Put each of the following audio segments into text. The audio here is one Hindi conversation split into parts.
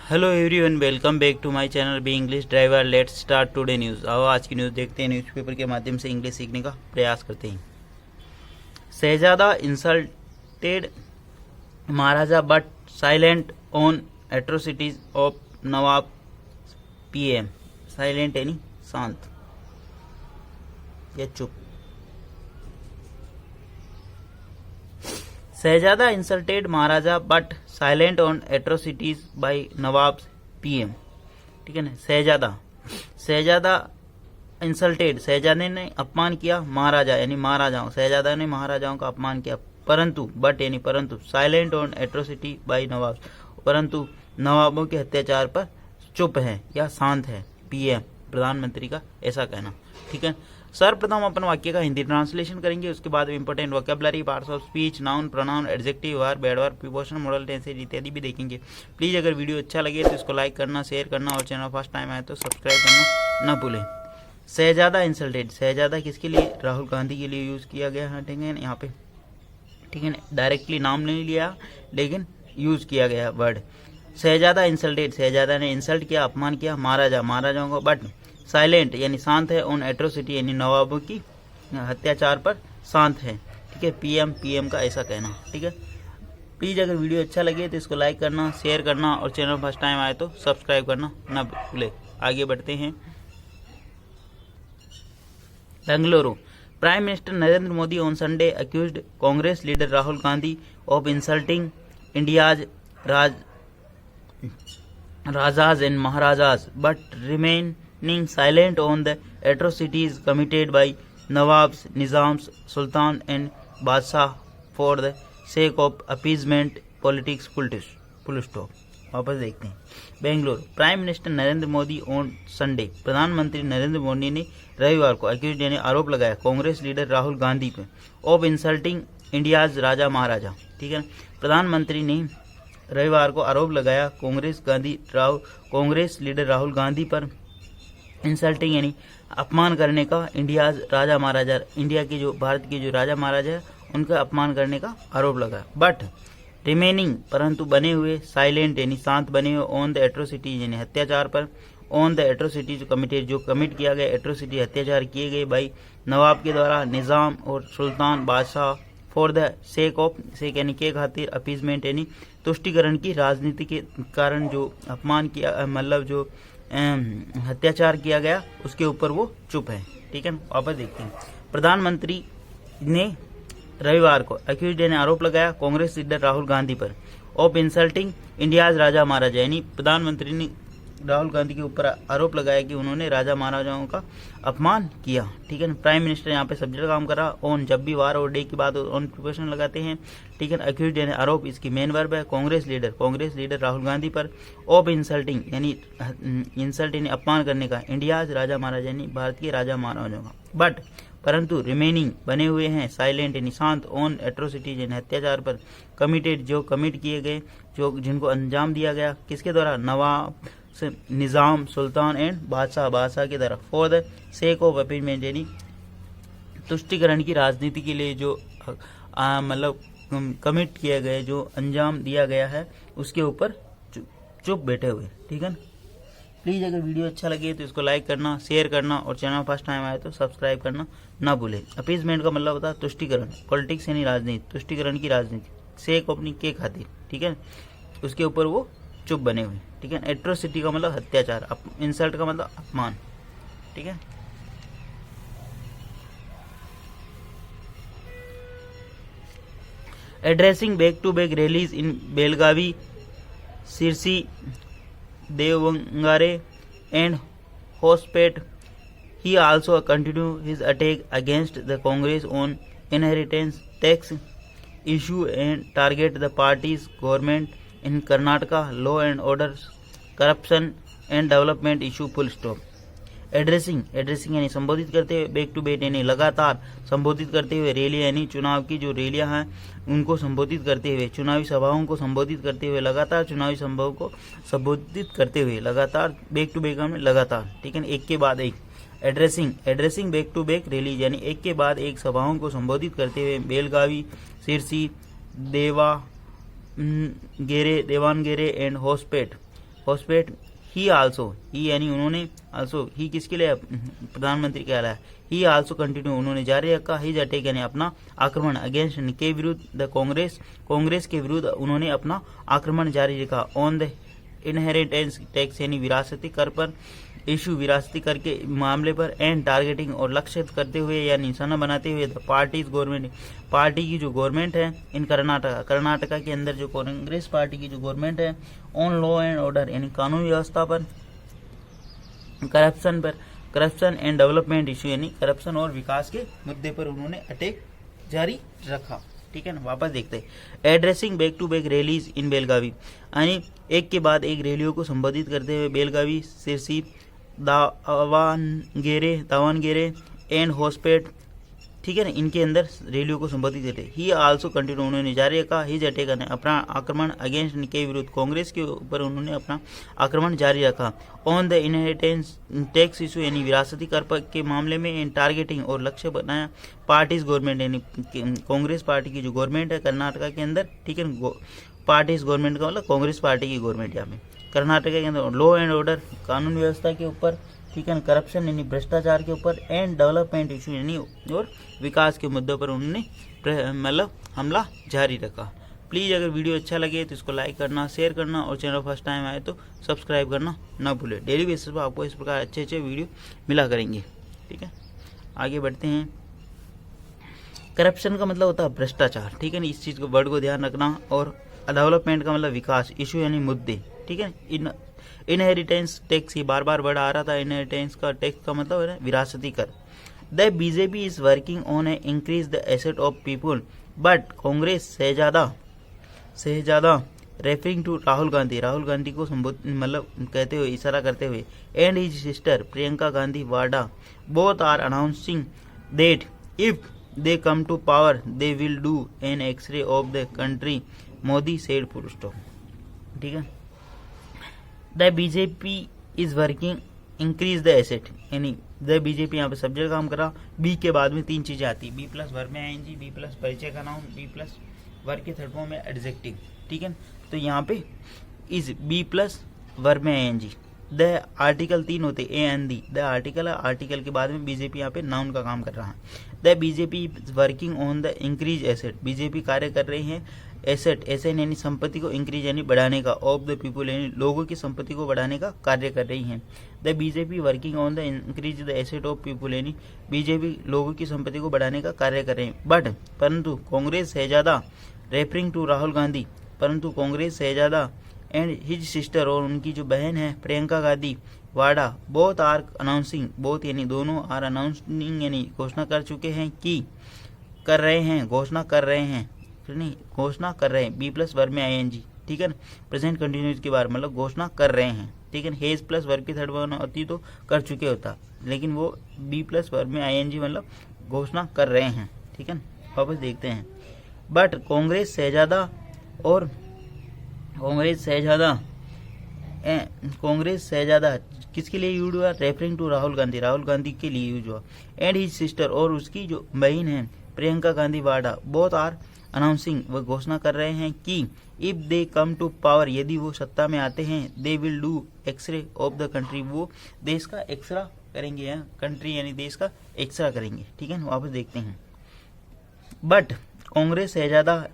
Hello everyone, welcome back to my channel B English driver. Let's start today news. आओ आज की न्यूज़ देखते हैं। न्यूज़पेपर के माध्यम से इंग्लिश सीखने का प्रयास करते हैं। Shahzada insulted maharaja but silent on atrocities of nawab PM. Silent यानी शांत या चुप। Shahzada insulted maharaja but silent on atrocities by nawab PM. ठीक है ना। शहजादा इंसल्टेड, शहजादे ने अपमान किया महाराजा यानी महाराजाओं, शहजादा ने महाराजाओं का अपमान किया, परंतु बट यानी परंतु साइलेंट ऑन एट्रोसिटी बाय नवाब, परंतु नवाबों के अत्याचार पर चुप है या शांत है पीएम, प्रधानमंत्री का ऐसा कहना। ठीक है। सर्वप्रथम अपन वाक्य का हिंदी ट्रांसलेशन करेंगे, उसके बाद important vocabulary, parts of speech, noun, pronoun, adjective, verb, adverb, preposition, model tenses इत्यादि भी देखेंगे। प्लीज अगर वीडियो अच्छा लगे तो इसको लाइक करना, शेयर करना और चैनल फर्स्ट टाइम आए तो सब्सक्राइब करना न भूलें। शहजादा इंसल्टेड, शहजादा किसके लिए? राहुल गांधी के लिए यूज किया गया है। ठीक है यहाँ पे, ठीक है, डायरेक्टली नाम नहीं लिया लेकिन यूज किया गया वर्ड। शहजादा इंसल्टेड, शहजादा ने इंसल्ट किया, अपमान किया महाराजाओं को, बट साइलेंट यानी शांत है, ऑन एट्रोसिटी यानी नवाबों की अत्याचार पर शांत है। ठीक है। पीएम का ऐसा कहना। ठीक है। प्लीज अगर वीडियो अच्छा लगे तो इसको लाइक करना, शेयर करना और चैनल फर्स्ट टाइम आए तो सब्सक्राइब करना न भूले। आगे बढ़ते हैं। Bengaluru, prime minister Narendra Modi on Sunday accused Congress leader Rahul Gandhi of insulting India's Rajas and Maharajas, but remaining silent on the atrocities committed by Nawabs, Nizams, Sultan and Badshah for the sake of appeasement politics. Full stop. वापस देखते हैं। Bengaluru, prime minister Narendra Modi on Sunday, प्रधानमंत्री नरेंद्र मोदी ने रविवार को अक्यूज यानी आरोप लगाया कांग्रेस लीडर राहुल गांधी पे ऑफ इंसल्टिंग इंडियाज राजा महाराजा। ठीक है। प्रधानमंत्री ने रविवार को आरोप लगाया कांग्रेस लीडर राहुल गांधी पर इंसल्टिंग यानी अपमान करने का इंडियाज राजा महाराजा, इंडिया के जो भारत के जो राजा महाराजा है उनका अपमान करने का आरोप लगा। बट रिमेनिंग परंतु बने हुए, साइलेंट यानी शांत बने हुए, ऑन द एट्रोसिटी यानी अत्याचार पर, ऑन द एट्रोसिटी जो कमिट किया गया, एट्रोसिटी अत्याचार किए गए भाई नवाब के द्वारा, निजाम और सुल्तान बादशाह, फॉर द सेक ऑफ, सेक यानी के खातिर, अपीजमेंट यानी तुष्टिकरण की राजनीति के कारण जो अपमान किया, मतलब जो अत्याचार किया गया उसके ऊपर वो चुप है। ठीक है। वापस देखते हैं। प्रधानमंत्री ने रविवार को अक्यूज ने आरोप लगाया कांग्रेस लीडर राहुल गांधी पर ऑफ इंसल्टिंग इंडियाज राजा महाराजा, यानी प्रधानमंत्री ने राहुल गांधी के ऊपर आरोप लगाया कि उन्होंने राजा महाराजाओं का अपमान किया। ठीक है। प्राइम मिनिस्टर यहाँ पे सब्जेक्ट काम करा ऑन, जब भी वार और डे की बात ऑन प्रिपरेशन लगाते हैं। ठीक है। अक्यूज यानी आरोप, इसकी मेन वर्ब है। कांग्रेस लीडर राहुल गांधी पर ऑफ इंसल्टिंग यानी इंसल्ट यानी अपमान करने का, इंडियाज राजा महाराजा यानी भारत के राजा महाराजाओं का, बट परंतु रिमेनिंग बने हुए हैं, साइलेंट यानी शांत, ऑन एट्रोसिटीज यानी अत्याचार पर, कमिटेड जो कमिट किए गए, जो जिनको अंजाम दिया गया, किसके द्वारा? नवाब, निजाम, सुल्तान एंड बादशाह के द्वारा, for the sake of appeasement यानी तुष्टिकरण की राजनीति के लिए जो मतलब कमिट किए गए, जो अंजाम दिया गया है उसके ऊपर चुप बैठे हुए। ठीक है। प्लीज अगर वीडियो अच्छा लगे तो इसको लाइक करना, शेयर करना और चैनल फर्स्ट टाइम आए तो सब्सक्राइब करना ना भूलें। अपीजमेंट का मतलब होता है तुष्टिकरण, पॉलिटिक्स यानी राजनीति, तुष्टिकरण की राजनीति, सेक अपनी के खातिर। ठीक है। उसके ऊपर वो चुप बने हुए। ठीक है। एट्रोसिटी का मतलब अत्याचार, इंसल्ट का मतलब अपमान। ठीक है। Addressing back to back rallies in Belagavi, Sirsi, Davangere and Hospet, he also continued his attack against the Congress on inheritance tax issue and target the party's government in Karnataka, law and order, corruption and development issue. Full stop. Addressing यानी संबोधित करते हुए, बैक टू बैक यानी लगातार संबोधित करते हुए, रैली यानी चुनाव की जो रैलियां हैं उनको संबोधित करते हुए, चुनावी सभाओं को संबोधित करते हुए, लगातार चुनावी सभाओं को संबोधित करते हुए, लगातार बैक टू बैक में लगातार। ठीक है। एक के बाद एक addressing back to back rally यानी एक के बाद एक सभाओं को संबोधित करते हुए Belagavi, Sirsi, Davangere and Hospet Hospet he also, he यानी उन्होंने, आल्सो ही किसके लिए, प्रधानमंत्री कहलाया, ही आल्सो कंटिन्यू उन्होंने जारी रखा, हिज अटैक यानी अपना आक्रमण, अगेंस्ट के विरुद्ध, द कांग्रेस कांग्रेस के विरुद्ध उन्होंने अपना आक्रमण जारी रखा, ऑन द इनहेरिटेंस टैक्स यानी विरासती कर पर, इशू विरासती कर के मामले पर, एंड टारगेटिंग और लक्षित करते हुए या निशाना बनाते हुए द पार्टीज गवर्नमेंट, पार्टी की जो गवर्नमेंट है इन कर्नाटका के अंदर जो कांग्रेस पार्टी की जो गवर्नमेंट है, ऑन लॉ एंड ऑर्डर यानी कानून व्यवस्था पर, करप्शन एंड डेवलपमेंट इशू यानी करप्शन और विकास के मुद्दे पर उन्होंने अटैक जारी रखा। ठीक है ना, वापस देखते हैं। Addressing back to back rallies in Belagavi, यानी एक के बाद एक रैलियों को संबोधित करते हुए बेलगावी, सिरसी, दावनगेरे एंड होस्पेट, ठीक है ना, इनके अंदर रैलियों को संबोधित करते। ही आल्सो कंटिन्यू उन्होंने जारी रखा, हिज अटैक अपना आक्रमण, अगेंस्ट के विरुद्ध कांग्रेस के ऊपर उन्होंने अपना आक्रमण जारी रखा, on the inheritance tax issue यानी विरासती कर के मामले में, इन टारगेटिंग और लक्ष्य बनाया पार्टीज गवर्नमेंट यानी कांग्रेस पार्टी की जो गवर्नमेंट है कर्नाटका के अंदर, ठीक है, पार्टीज गवर्नमेंट का मतलब कांग्रेस पार्टी की गवर्नमेंट यहाँ पे कर्नाटका के अंदर, लॉ एंड ऑर्डर कानून व्यवस्था के ऊपर, ठीक है, करप्शन यानी भ्रष्टाचार के ऊपर, एंड डेवलपमेंट इशू यानी और विकास के मुद्दों पर उन्होंने मतलब हमला जारी रखा। प्लीज़ अगर वीडियो अच्छा लगे तो इसको लाइक करना, शेयर करना और चैनल फर्स्ट टाइम आए तो सब्सक्राइब करना ना भूलें। डेली बेसिस पर आपको इस प्रकार अच्छे अच्छे वीडियो मिला करेंगे। ठीक है, आगे बढ़ते हैं। करप्शन का मतलब होता है भ्रष्टाचार, ठीक है ना, इस चीज़ को वर्ड को ध्यान रखना, और डेवलपमेंट का मतलब विकास, इशू यानी मुद्दे, ठीक है। इनहेरिटेंस टैक्स, ये बार बार वर्ड आ रहा था, इनहेरिटेंस का टैक्स का मतलब है विरासती कर। The BJP is working on a increase the asset of people, but Congress शहजादा रेफरिंग टू राहुल गांधी को संबोधित मतलब कहते हुए, इशारा करते हुए, and his sister Priyanka Gandhi Vadra, both are announcing that if they come to power they will do an x-ray of the country, Modi said full stop. ठीक है, the BJP is working increase the asset, यानी द बीजेपी यहाँ पे सब्जेक्ट काम करा, बी के बाद में तीन चीजें आती है, बी प्लस वर्ब में आएंगी, बी प्लस परिचय का नाउन, बी प्लस वर्ब के थर्ड फॉर्म में एडजेक्टिव। ठीक है, तो यहाँ पे इज बी प्लस वर्ब में आएंगी, द आर्टिकल तीन होते A N the, the article है, आर्टिकल के बाद में बीजेपी यहाँ पे नाउन का काम कर रहा है। The BJP is working on the increase asset, BJP कार्य कर रही है एसेट, एसेट यानी संपत्ति को इंक्रीज यानी बढ़ाने का, ऑफ द पीपुल यानी लोगों की संपत्ति को बढ़ाने का कार्य कर रही है। The BJP working on the increase the asset of people यानी बीजेपी लोगों की संपत्ति को बढ़ाने का कार्य कर रहे हैं। बट परंतु कांग्रेस शहजादा रेफरिंग टू राहुल गांधी, परंतु कांग्रेस शहजादा एंड हिज सिस्टर और उनकी जो बहन है Priyanka Gandhi Vadra, both are announcing, both यानी दोनों, आर अनाउंसिंग यानी घोषणा कर चुके हैं कि कर रहे हैं, घोषणा कर रहे हैं, नहीं घोषणा कर रहे हैं, बी प्लस वर्ब में आईएनजी, ठीक है ना, प्रेजेंट कंटिन्यूस के बारे मतलब घोषणा कर रहे हैं। ठीक है, हेज प्लस वर्ब की थर्ड फॉर्म होती तो कर चुके होता, लेकिन वो बी प्लस वर्ब में आईएनजी मतलब घोषणा कर रहे हैं। ठीक है, वापस देखते हैं। बट कांग्रेस शहजादा किसके लिए यूज हुआ, रेफरिंग टू राहुल गांधी के लिए यूज हुआ, एंड हिज सिस्टर और उसकी जो बहन है Priyanka Gandhi Vadra, both are announcing वह घोषणा कर रहे हैं कि if they come to power यदि वो सत्ता में आते हैं, they will do x-ray of the country, वो देश का एक्सरा करेंगे, कंट्री यानी देश का एक्सरा करेंगे। ठीक है, वापस देखते हैं। बट कांग्रेस शहजादा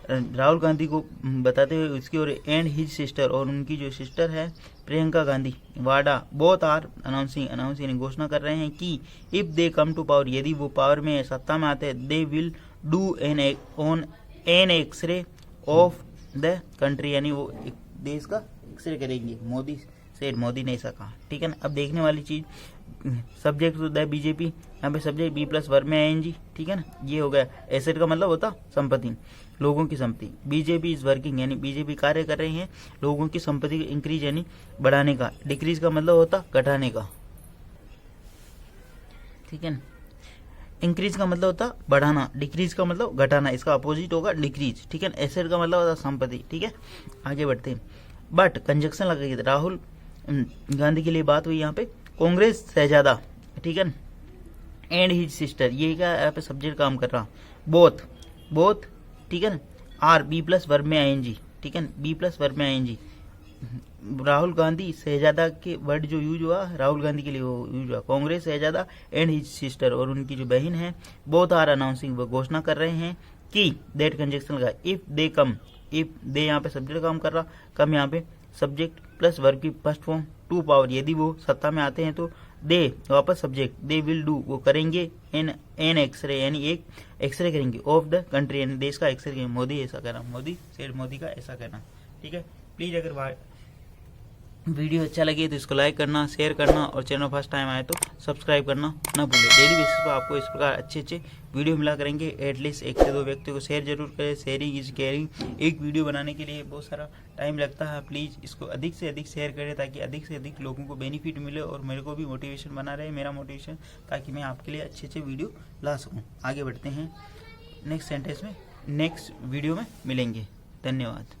राहुल गांधी को बताते हुए उसकी और एंड हिज सिस्टर और उनकी जो सिस्टर है Priyanka Gandhi Vadra, both are announcing यानी घोषणा कर रहे हैं कि if they come to power यदि वो पावर में सत्ता में आते हैं, they will do an x-ray of the country यानी वो देश का एक्सरे करेंगे, मोदी ने ऐसा कहा। ठीक है ना, अब देखने वाली चीज सब्जेक्ट द बीजेपी, यहाँ पे सब्जेक्ट बी प्लस वर्ब में आएंगी। ठीक है ना, ये हो गया। एसेट का मतलब होता संपत्ति, लोगों की संपत्ति। बीजेपी इज वर्किंग यानी बीजेपी कार्य कर रही है लोगों की संपत्ति इंक्रीज यानी बढ़ाने का। डिक्रीज का मतलब होता घटाने का। ठीक है ना, इंक्रीज का मतलब होता बढ़ाना, डिक्रीज का मतलब घटाना, इसका अपोजिट होगा डिक्रीज। ठीक है, एसेट का मतलब होता संपत्ति। ठीक है, आगे बढ़ते हैं। बट कंजक्शन लगाइए, राहुल गांधी के लिए बात हुई यहाँ पे, कांग्रेस शहजादा, ठीक है, एंड हिज सिस्टर, ये क्या यहाँ पे सब्जेक्ट काम कर रहा, बोथ, ठीक है ना, आर बी प्लस वर्ब में आएंगी। ठीक है, बी प्लस वर्ब में आएंगी, राहुल गांधी शहजादा के वर्ड जो यूज हुआ राहुल गांधी के लिए वो यूज हुआ। कांग्रेस शहजादा एंड हिज सिस्टर, और उनकी जो बहन है, बोथ आर अनाउंसिंग, वो घोषणा कर रहे हैं कि दैट कंजक्शन का if they come, if they यहाँ पे सब्जेक्ट काम कर रहा, कम यहाँ पे सब्जेक्ट प्लस वर्ब की फर्स्ट फॉर्म टू पावर, यदि वो सत्ता में आते हैं तो दे वापस सब्जेक्ट, दे विल डू, वो करेंगे एन एक्सरे, यानी एक एक्सरे करेंगे ऑफ द कंट्री, यानी देश का एक्सरे करेंगे। मोदी ऐसा कहना, मोदी सेठ, मोदी का ऐसा कहना। ठीक है, प्लीज अगर वीडियो अच्छा लगे तो इसको लाइक करना, शेयर करना, और चैनल फर्स्ट टाइम आए तो सब्सक्राइब करना ना भूलें। डेली बेसिस पर आपको इस प्रकार अच्छे अच्छे वीडियो मिला करेंगे। एटलीस्ट 1 से 2 व्यक्तियों को शेयर जरूर करें। Sharing is caring. एक वीडियो बनाने के लिए बहुत सारा टाइम लगता है, प्लीज़ इसको अधिक से अधिक शेयर करें ताकि अधिक से अधिक लोगों को बेनिफिट मिले और मेरे को भी मोटिवेशन बना रहे, मेरा मोटिवेशन, ताकि मैं आपके लिए अच्छे अच्छे वीडियो ला सकूँ। आगे बढ़ते हैं नेक्स्ट सेंटेंस में, नेक्स्ट वीडियो में मिलेंगे। धन्यवाद।